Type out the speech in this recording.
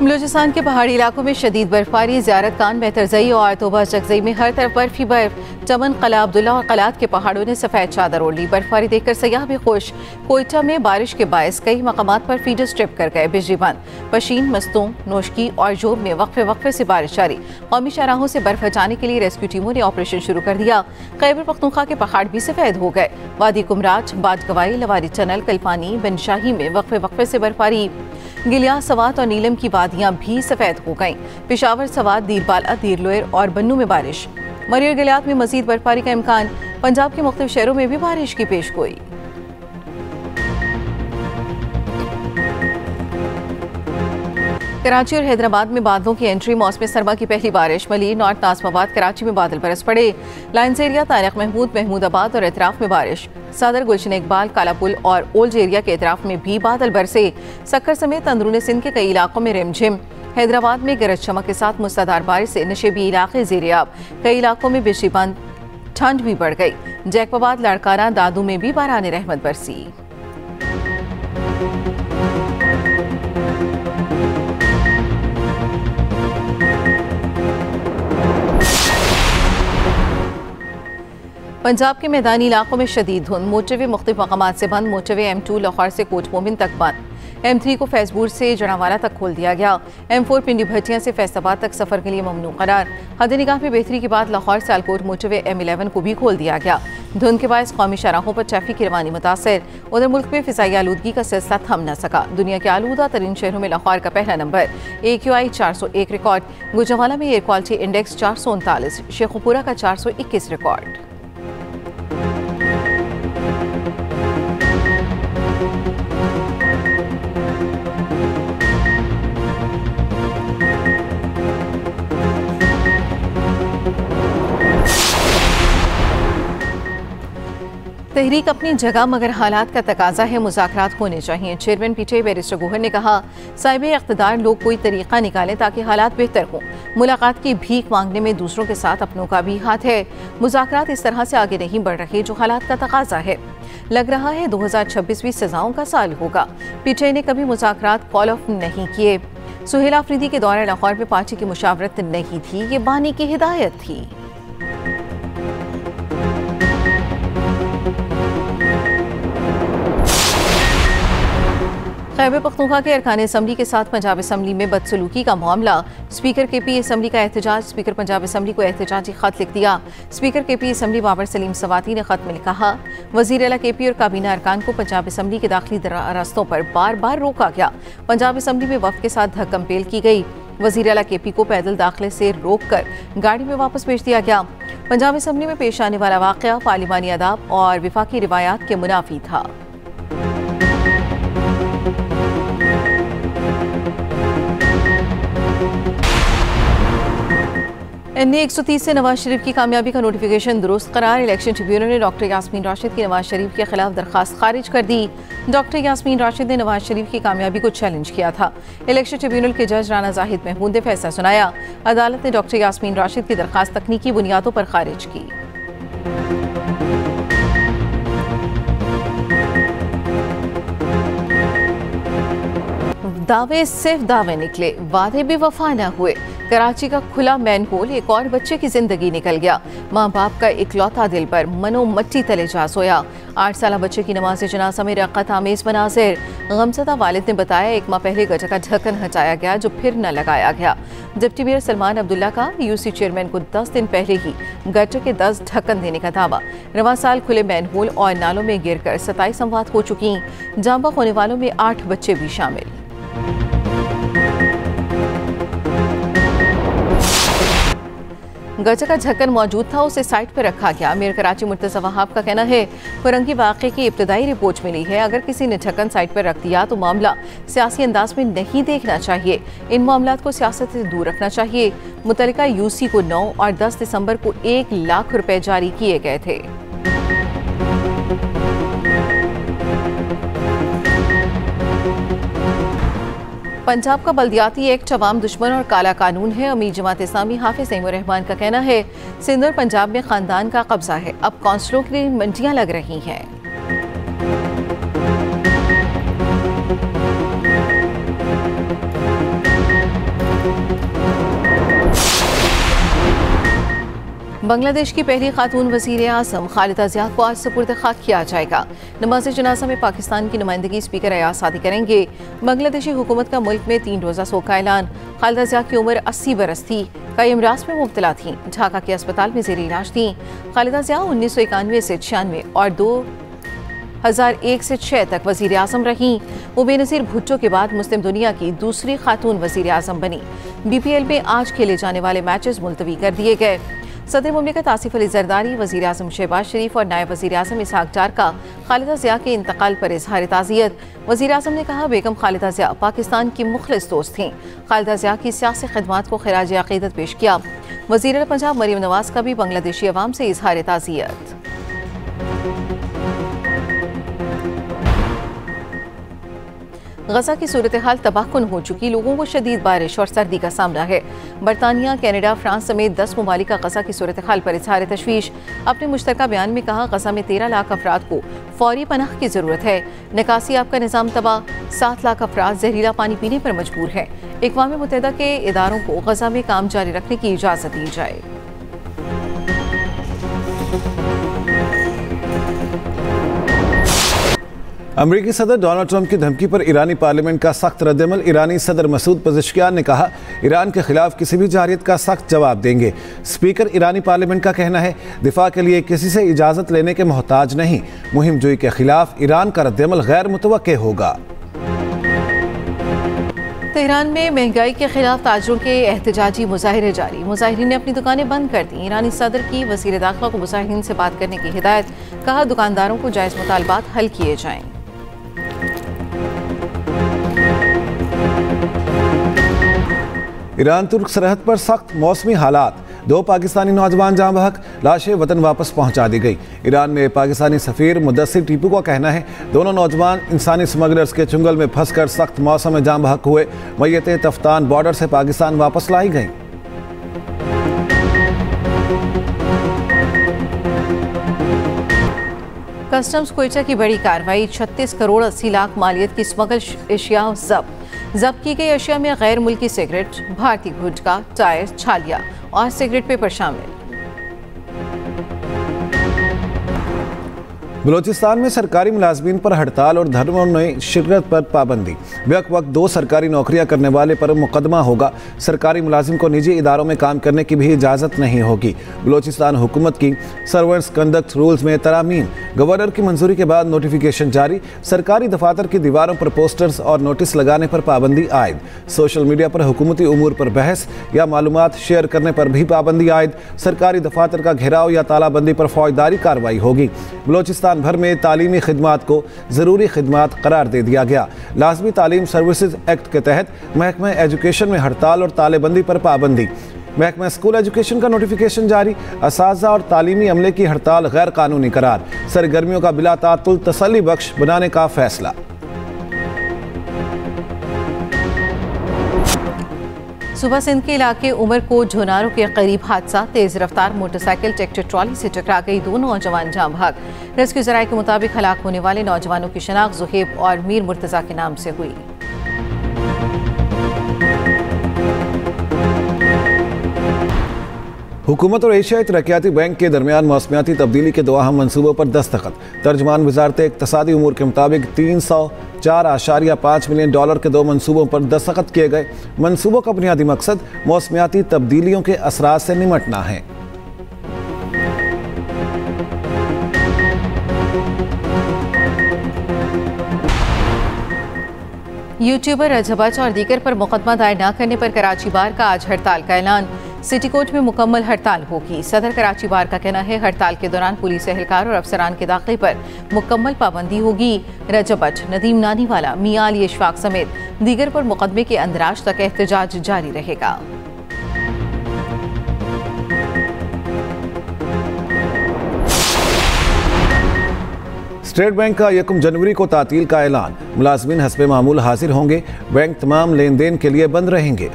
बलूचिस्तान के पहाड़ी इलाकों में शदीद बर्फबारी, ज़ियारत खान, बेहतरजई और तोबा चकजई में हर तरफ बर्फ ही बर्फ। चमन, कला अब्दुल्ला और कलात के पहाड़ों ने सफ़ेद चादर ओढ़ ली। बर्फबारी देखकर सयाह भी खुश। कोयटा में बारिश के बायस कई मकामात पर फीडर स्ट्रिप कर गए, बिजली बंद। पशीन, मस्तूम, नोशकी और जोब में वक्फे वक्फे से बारिश जारी। कौमी शाहराहों से बर्फ हटाने के लिए रेस्क्यू टीमों ने ऑपरेशन शुरू कर दिया। खैबर पख्तूनख्वा के पहाड़ भी सफ़ेद हो गए। वादी कुमराज, बाजगवाई, लवारी टनल, कलपानी, बनशाही में वक्फे वक्फे से बर्फबारी। गिलिया, सवात और नीलम की वादियां भी सफेद हो गईं। पेशावर, सवात, दीरबाला, दीरलोयर और बन्नू में बारिश। मरी और गिलियात में मजीद बर्फबारी का इम्कान। पंजाब के मुख्तलिफ शहरों में भी बारिश की पेशगोई। कराची और हैदराबाद में बादलों की एंट्री, मौसम सरमा की पहली बारिश। मलिर, नॉर्थ नाजमाबाद, कराची में बादल बरस पड़े। लाइन्स एरिया, तारिक महमूद, महमूदाबाद और एतराफ में बारिश। सदर, गुलशन इकबाल, कालापुल और ओल्ड एरिया के एतराफ में भी बादल बरसे। सक्कर समेत अंदरून सिंध के कई इलाकों में रिमझिम। हैदराबाद में गरज चमक के साथ मूसलाधार बारिश से नशेबी इलाके ज़ेर-ए-आब। कई इलाकों में बिजली बंद, ठंड भी बढ़ गई। जैकबाबाद, लाड़काना, दादू में भी बारान रहमत बरसी। पंजाब के मैदानी इलाकों में शदीद धुंध। मोटरवे मुख्तलिफ मकामात से बंद। मोटरवे M2 लाहौर से कोट मोमिन तक बंद। M3 को फैजपुर से जड़ावाला तक खोल दिया गया। M4 पिंडी भटिया से फैसलाबाद तक सफर के लिए ममनू करार। हद निगाह में बेहतरी के बाद लाहौर से आलकोट मोटरवे M11 को भी खोल दिया गया। धुंध के बायस कौमी शाहराहों पर ट्रैफिक की रवानी मुतासर। उधर मुल्क में फिजाई आलूदगी का सिलसिला थम न सका। दुनिया के आलूदा तरीन शहरों में लाहौर का पहला नंबर। AQI 401 record. गुजरावाला में एयर क्वालिटी इंडेक्स 439। शेखुपुरा का 421 रिकॉर्ड। तहरीक अपनी जगह मगर हालात का तकाजा है, मुज़ाकरात होने चाहिए। चेयरमैन PTI बैरिस्टर गोहर ने कहा, साहिब इख्तिदार लोग कोई तरीका निकालें ताकि हालात बेहतर हों। मुलाकात की भीख मांगने में दूसरों के साथ अपनों का भी हाथ है। मुज़ाकरात इस तरह से आगे नहीं बढ़ रहे जो हालात का तकाजा है। लग रहा है 2026 भी सजाओं का साल होगा। PTI ने कभी मुज़ाकरात कॉल ऑफ नहीं किए। सुहेल आफरीदी के दौरे लाहौर में पार्टी की मुशावरत नहीं थी, ये बानी की हिदायत थी। खैबर पख्तूनख्वा के अरकान असम्बली के साथ पंजाब असम्बली में बदसलूकी का मामला। स्पीकर KP असम्बली का एहतजाज। स्पीकर पंजाब असम्बली को एहतजाजी खत लिख दिया। Speaker KP assembly Babar Salim Swati ने खत में कहा, वज़ीर आला KP और काबीना अरकान को पंजाब असम्बली के दाखिली रास्तों पर बार बार रोका गया। पंजाब असम्बली में वफ़द के साथ धक्कम पेल की गई। वज़ीर आला KP को पैदल दाखिले से रोक कर गाड़ी में वापस भेज दिया गया। पंजाब असम्बली में पेश आने वाला वाक़या पार्लिमानी आदाब और विफाकी रिवायात के मुनाफी था। NA 130 से नवाज शरीफ की कामयाबी का नोटिफिकेशन दुरुस्त करार। इलेक्शन ट्रिब्यूनल ने डॉक्टर यास्मीन राशिद की नवाज शरीफ के खिलाफ दरखास्त खारिज कर दी। डॉक्टर यास्मीन राशिद ने नवाज शरीफ की कामयाबी को चैलेंज किया था। इलेक्शन ट्रिब्यूनल के जज राना जाहिद महमूद ने फैसला सुनाया। अदालत ने डॉक्टर यास्मीन राशिद की दरखास्त तकनीकी बुनियादों पर खारिज की। दावे सिर्फ दावे निकले, वादे भी वफा न हुए। कराची का खुला मैन होल, एक और बच्चे की जिंदगी निकल गया। माँ बाप का इकलौता दिल पर मनो मट्टी तले जा सोया। 8 साल बच्चे की नमाज जनाजा में रक़्क़त आमेज़ मनाज़िर। गमज़दा वालिद ने बताया, 1 माह पहले गटर का ढक्कन हटाया गया जो फिर न लगाया गया। डिप्टी मेयर सलमान अब्दुल्ला का UC चेयरमैन को 10 दिन पहले ही गटर के 10 ढक्कन देने का दावा। रवां साल खुले मैन होल और नालों में गिरकर 27 अमवात हो चुकी। जाँ बहक होने वालों में 8 बच्चे भी शामिल। गटर का ढक्कन मौजूद था, उसे साइट पर रखा गया। मेयर कराची मुर्तज़ा वहाब का कहना है, फरंगी वाक़े की इब्तदाई रिपोर्ट मिली है। अगर किसी ने ढक्कन साइट पर रख दिया तो मामला सियासी अंदाज में नहीं देखना चाहिए। इन मामलात को सियासत से दूर रखना चाहिए। मुतल्लिका UC को 9 और 10 दिसंबर को 1 लाख रुपए जारी किए गए थे। पंजाब का बल्दियाती एक्ट अवाम दुश्मन और काला कानून है। अमीर जमात इस्लामी हाफिज तैमूर रहमान का कहना है, सिंध और पंजाब में खानदान का कब्जा है, अब कौंसलों के लिए मंडियां लग रही हैं। बांग्लादेश की पहली खातून वज़ीर आज़म खालिदा ज़िया को आज सुपुर्द खाक किया जाएगा। नमाज जनाजा में पाकिस्तान की नुमाइंदगी स्पीकर अयाज सादी करेंगे। बांग्लादेशी हुकूमत का मुल्क में 3 रोज़ा शोक का ऐलान। खालिदा ज़िया की उम्र 80 बरस थी। कई अमराज में मुब्तला थी। ढाका के अस्पताल में ज़ेरे इलाज थी। खालिदा ज़िया 1991 से 96 और 2001 से 6 तक वज़ीर आज़म रहीं। वो बेनज़ीर भुट्टो के बाद मुस्लिम दुनिया की दूसरी खातून वज़ीर आज़म बनी। BPL में आज खेले जाने वाले मैचेस मुलतवी कर दिए गए। सदर मुमलिकत आसिफ अली जरदारी, वज़ीर आज़म शहबाज शरीफ और नायब वज़ीर आज़म इसहाक डार का खालिदा ज़िया के इंतकाल पर इजहार ताज़ियत। वज़ीर आज़म ने कहा, बेगम खालिदा ज़िया पाकिस्तान की मुखलिस दोस्त थीं। खालिदा ज़िया की सियासी खिदमात को खिराज अक़ीदत पेश किया। वज़ीर पंजाब मरीम नवाज का भी बांग्लादेशी अवाम से इजहार ताज़ियत। गजा की सूरत हाल तबाहकुन हो चुकी, लोगों को शदीद बारिश और सर्दी का सामना है। बरतानिया, कनाडा, फ्रांस समेत 10 ममालिक का गजा की सूरत हाल पर इजहार तशवीश। अपने मुश्तरका बयान में कहा, गजा में 13 लाख अफराद को फौरी पनाह की जरूरत है। निकासी आपका निज़ाम तबाह, 7 लाख अफराद जहरीला पानी पीने पर मजबूर हैं। अक़वाम मुत्तहिदा के इदारों को गजा में काम जारी रखने की इजाज़त दी जाए। अमरीकी सदर डोनाल्ड ट्रंप की धमकी पर ईरानी पार्लियामेंट का सख्त रद्दमल। ईरानी सदर मसूद पज़ेश्कियान ने कहा, ईरान के खिलाफ किसी भी जारियत का सख्त जवाब देंगे। स्पीकर ईरानी पार्लियामेंट का कहना है, दिफा के लिए किसी से इजाज़त लेने के मोहताज नहीं। मुहिम जोई के खिलाफ ईरान का रद्दमल गैर मुतवक्के होगा। तेहरान में महंगाई के खिलाफ ताजरों के एहतजाजी मुजाहिरे जारी। मुजाहिरीन ने अपनी दुकानें बंद कर दी। ईरानी सदर की वज़ीर दाखिला को मुजाहिरीन से बात करने की हिदायत। कहा, दुकानदारों को जायज़ मुतालबात हल किए जाएं। ईरान तुर्क सरहद पर सख्त मौसमी हालात। 2 पाकिस्तानी नौजवान जाँ बहक, लाशें वतन वापस पहुंचा दी गई। ईरान में पाकिस्तानी सफ़ीर मुद्दसिर टीपू का कहना है, दोनों नौजवान इंसानी स्मगलर्स के चुंगल में फंसकर सख्त मौसम में जाँ बहक हुए। मैयतें तफ्तान बॉर्डर से पाकिस्तान वापस लाई गईं। कस्टम्स क्वेटा की बड़ी कार्रवाई। 36 करोड़ 80 लाख मालियत की स्मगल एशिया जब्त की गई। अशिया में गैर मुल्की सिगरेट, भारतीय गुटखा, टायर, छालिया और सिगरेट पेपर शामिल। बलोचिस्तान में सरकारी मुलाजमीन पर हड़ताल और धर्मों में शिरकत पर पाबंदी। बेवक्त वक्त 2 सरकारी नौकरियां करने वाले पर मुकदमा होगा। सरकारी मुलाजिम को निजी इदारों में काम करने की भी इजाज़त नहीं होगी। बलोचिस्तान हुकूमत की सर्वेंट्स कंडक्ट रूल्स में तरामीम। गवर्नर की मंजूरी के बाद नोटिफिकेशन जारी। सरकारी दफातर की दीवारों पर पोस्टर्स और नोटिस लगाने पर पाबंदी आयद। सोशल मीडिया पर हुकूमती उमूर पर बहस या मालूमात शेयर करने पर भी पाबंदी आयद। सरकारी दफातर का घेराव या तालाबंदी पर फौजदारी कार्रवाई होगी। बलोचिस्तान भर में तालीमी खिदमात को ज़रूरी खिदमात करार दे दिया गया। लाजमी तालीम सर्विसेज एक्ट के तहत महकमा एजुकेशन में हड़ताल और तालेबंदी पर पाबंदी। महकमा स्कूल एजुकेशन का नोटिफिकेशन जारी। असातिज़ा और तालीमी अमले की हड़ताल गैर कानूनी करार। सरगर्मियों का बिला तातुल तसल्ली बख्श बनाने का फैसला। सुबह सिंध के इलाके उमरकोट झोनारों के करीब हादसा। तेज रफ्तार मोटरसाइकिल ट्रैक्टर ट्रॉली से टकरा गई। 2 नौजवान जाँ बहक। रेस्क्यू ज़राए के मुताबिक हलाक होने वाले नौजवानों की शनाख्त ज़ुहैब और मीर मुर्तज़ा के नाम से हुई। हुकूमत और एशियाई तरक्याती बैंक के दरमियान मौसमियाती तब्दीली के 2 अहम मनसूबों पर दस्तखत। तर्जमान वजारत इक़्तिसादी उमूर के मुताबिक 304.5 मिलियन डॉलर के 2 मनसूबों पर दस्तखत किए गए। मनसूबों का बुनियादी मकसद मौसमियाती तब्दीलियों के असरात से निमटना है। यूट्यूबर रजबच और दीगर पर मुकदमा दायर न करने पर कराची बार का आज हड़ताल का ऐलान। सिटी कोर्ट में मुकम्मल हड़ताल होगी। सदर कराची बार का कहना है, हड़ताल के दौरान पुलिस एहलकार और अफसरान के दाखिले पर मुकम्मल पाबंदी होगी। रजबच, नदीम नानीवाला, मियां अली इशफाक समेत दीगर पर मुकदमे के अंदराज तक एहतजाज जारी रहेगा। स्टेट बैंक का 1 जनवरी को तातील का ऐलान। मुलाजमीन हस्बे मामूल हाजिर होंगे। बैंक तमाम लेन देन के लिए बंद रहेंगे।